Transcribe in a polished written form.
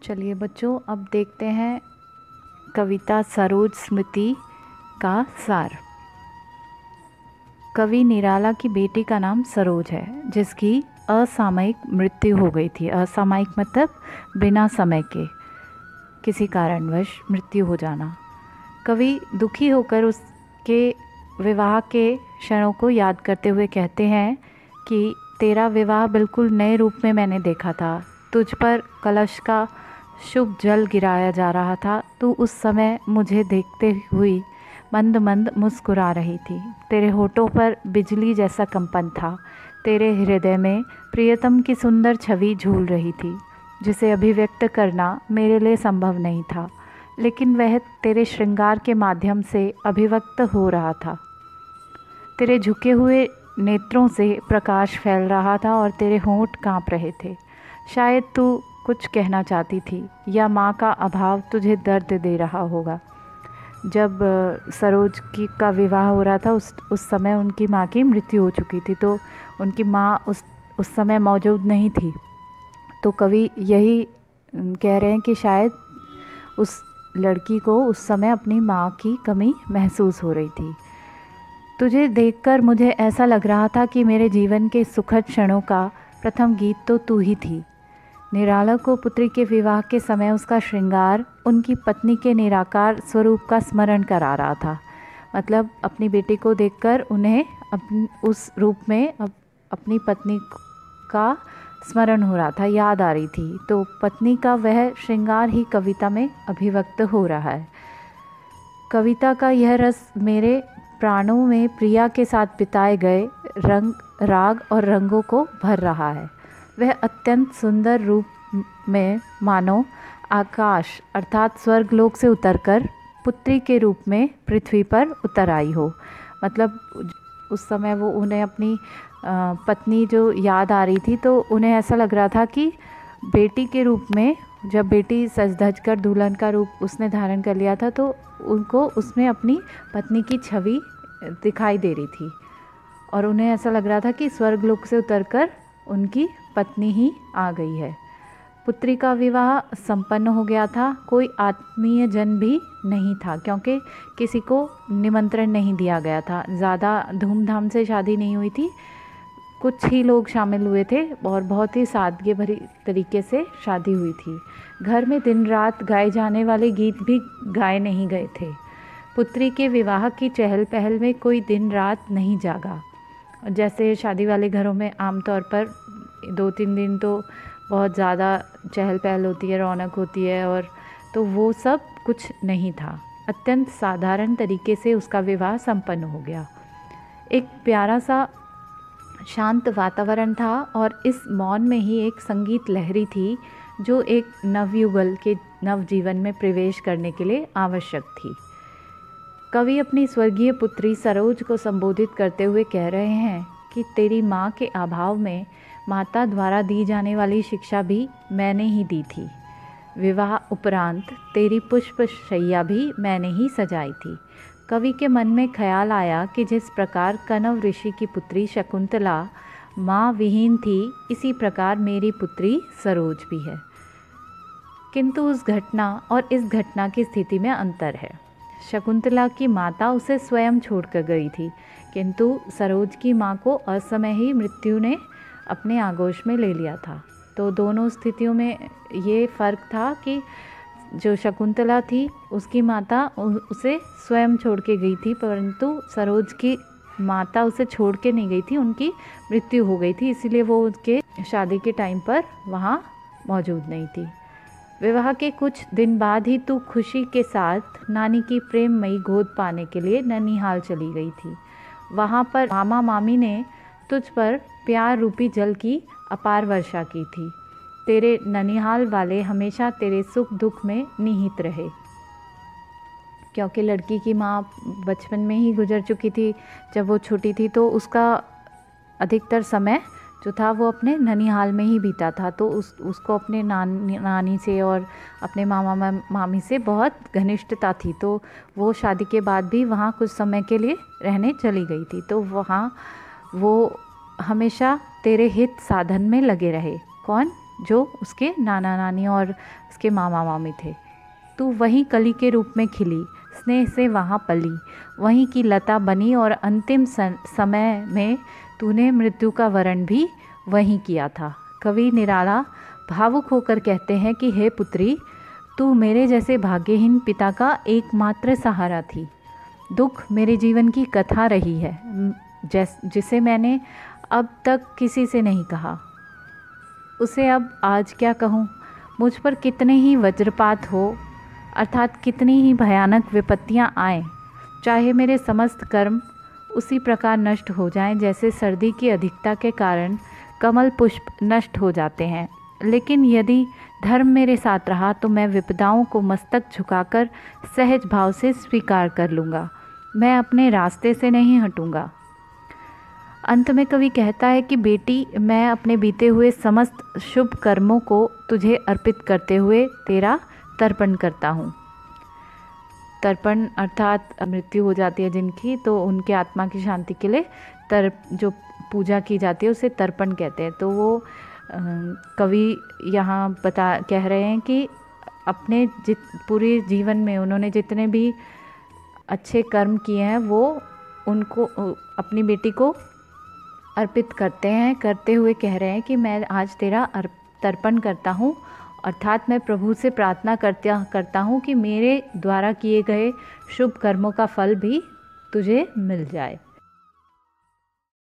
चलिए बच्चों, अब देखते हैं कविता सरोज स्मृति का सार। कवि निराला की बेटी का नाम सरोज है, जिसकी असामयिक मृत्यु हो गई थी। असामयिक मतलब बिना समय के, किसी कारणवश मृत्यु हो जाना। कवि दुखी होकर उसके विवाह के क्षणों को याद करते हुए कहते हैं कि तेरा विवाह बिल्कुल नए रूप में मैंने देखा था। तुझ पर कलश का शुभ जल गिराया जा रहा था। तू उस समय मुझे देखते हुई मंद मंद मुस्कुरा रही थी। तेरे होठों पर बिजली जैसा कंपन था। तेरे हृदय में प्रियतम की सुंदर छवि झूल रही थी, जिसे अभिव्यक्त करना मेरे लिए संभव नहीं था, लेकिन वह तेरे श्रृंगार के माध्यम से अभिव्यक्त हो रहा था। तेरे झुके हुए नेत्रों से प्रकाश फैल रहा था और तेरे होंठ कांप रहे थे। शायद तू कुछ कहना चाहती थी, या माँ का अभाव तुझे दर्द दे रहा होगा। जब सरोज का विवाह हो रहा था, उस समय उनकी माँ की मृत्यु हो चुकी थी, तो उनकी माँ उस समय मौजूद नहीं थी। तो कवि यही कह रहे हैं कि शायद उस लड़की को उस समय अपनी माँ की कमी महसूस हो रही थी। तुझे देखकर मुझे ऐसा लग रहा था कि मेरे जीवन के सुखद क्षणों का प्रथम गीत तो तू ही थी। निराला को पुत्री के विवाह के समय उसका श्रृंगार उनकी पत्नी के निराकार स्वरूप का स्मरण करा रहा था। मतलब अपनी बेटी को देखकर उन्हें उस रूप में अपनी पत्नी का स्मरण हो रहा था, याद आ रही थी। तो पत्नी का वह श्रृंगार ही कविता में अभिव्यक्त हो रहा है। कविता का यह रस मेरे प्राणों में प्रिया के साथ बिताए गए रंग, राग और रंगों को भर रहा है। वह अत्यंत सुंदर रूप में मानो आकाश अर्थात स्वर्गलोक से उतरकर पुत्री के रूप में पृथ्वी पर उतर आई हो। मतलब उस समय वो उन्हें अपनी पत्नी जो याद आ रही थी, तो उन्हें ऐसा लग रहा था कि बेटी के रूप में, जब बेटी सज धज कर दुल्हन का रूप उसने धारण कर लिया था, तो उनको उसमें अपनी पत्नी की छवि दिखाई दे रही थी और उन्हें ऐसा लग रहा था कि स्वर्गलोक से उतरकर उनकी पत्नी ही आ गई है। पुत्री का विवाह संपन्न हो गया था। कोई आत्मीय जन भी नहीं था, क्योंकि किसी को निमंत्रण नहीं दिया गया था। ज़्यादा धूमधाम से शादी नहीं हुई थी, कुछ ही लोग शामिल हुए थे और बहुत ही सादगी भरी तरीके से शादी हुई थी। घर में दिन रात गाए जाने वाले गीत भी गाए नहीं गए थे। पुत्री के विवाह की चहल पहल में कोई दिन रात नहीं जागा। जैसे शादी वाले घरों में आमतौर पर 2-3 दिन तो बहुत ज़्यादा चहल पहल होती है, रौनक होती है, और तो वो सब कुछ नहीं था। अत्यंत साधारण तरीके से उसका विवाह संपन्न हो गया। एक प्यारा सा शांत वातावरण था और इस मौन में ही एक संगीत लहरी थी, जो एक नवयुगल के नवजीवन में प्रवेश करने के लिए आवश्यक थी। कवि अपनी स्वर्गीय पुत्री सरोज को संबोधित करते हुए कह रहे हैं कि तेरी माँ के अभाव में माता द्वारा दी जाने वाली शिक्षा भी मैंने ही दी थी। विवाह उपरांत तेरी पुष्प शैया भी मैंने ही सजाई थी। कवि के मन में ख्याल आया कि जिस प्रकार कनव ऋषि की पुत्री शकुंतला माँ विहीन थी, इसी प्रकार मेरी पुत्री सरोज भी है। किंतु उस घटना और इस घटना की स्थिति में अंतर है। शकुंतला की माता उसे स्वयं छोड़कर गई थी, किंतु सरोज की माँ को असमय ही मृत्यु ने अपने आगोश में ले लिया था। तो दोनों स्थितियों में ये फ़र्क था कि जो शकुंतला थी, उसकी माता उसे स्वयं छोड़ के गई थी, परंतु सरोज की माता उसे छोड़ के नहीं गई थी, उनकी मृत्यु हो गई थी, इसीलिए वो उसके शादी के टाइम पर वहाँ मौजूद नहीं थी। विवाह के कुछ दिन बाद ही तू खुशी के साथ नानी की प्रेममयी गोद पाने के लिए ननिहाल चली गई थी। वहाँ पर मामा मामी ने तुझ पर प्यार रूपी जल की अपार वर्षा की थी। तेरे ननिहाल वाले हमेशा तेरे सुख दुख में निहित रहे। क्योंकि लड़की की माँ बचपन में ही गुजर चुकी थी, जब वो छोटी थी, तो उसका अधिकतर समय जो था वो अपने ननिहाल में ही बीता था। तो उसको अपने नानी से और अपने मामा मामी से बहुत घनिष्ठता थी। तो वो शादी के बाद भी वहाँ कुछ समय के लिए रहने चली गई थी। तो वहाँ वो हमेशा तेरे हित साधन में लगे रहे। कौन? जो उसके नाना नानी और उसके मामा मामी थे। तू वहीं कली के रूप में खिली, स्नेह से वहाँ पली, वहीं की लता बनी और अंतिम समय में तूने मृत्यु का वरण भी वहीं किया था। कवि निराला भावुक होकर कहते हैं कि हे पुत्री, तू मेरे जैसे भाग्यहीन पिता का एकमात्र सहारा थी। दुख मेरे जीवन की कथा रही है, जिसे मैंने अब तक किसी से नहीं कहा। उसे अब आज क्या कहूँ। मुझ पर कितने ही वज्रपात हो, अर्थात कितनी ही भयानक विपत्तियाँ आएँ, चाहे मेरे समस्त कर्म उसी प्रकार नष्ट हो जाएं जैसे सर्दी की अधिकता के कारण कमल पुष्प नष्ट हो जाते हैं, लेकिन यदि धर्म मेरे साथ रहा तो मैं विपदाओं को मस्तक झुकाकर सहज भाव से स्वीकार कर लूँगा। मैं अपने रास्ते से नहीं हटूँगा। अंत में कवि कहता है कि बेटी, मैं अपने बीते हुए समस्त शुभ कर्मों को तुझे अर्पित करते हुए तेरा तर्पण करता हूँ। तर्पण अर्थात मृत्यु हो जाती है जिनकी, तो उनके आत्मा की शांति के लिए जो पूजा की जाती है उसे तर्पण कहते हैं। तो वो कवि यहाँ कह रहे हैं कि अपने पूरे जीवन में उन्होंने जितने भी अच्छे कर्म किए हैं वो उनको अपनी बेटी को अर्पित करते हैं, करते हुए कह रहे हैं कि मैं आज तेरा तर्पण करता हूँ, अर्थात मैं प्रभु से प्रार्थना करता हूँ कि मेरे द्वारा किए गए शुभ कर्मों का फल भी तुझे मिल जाए।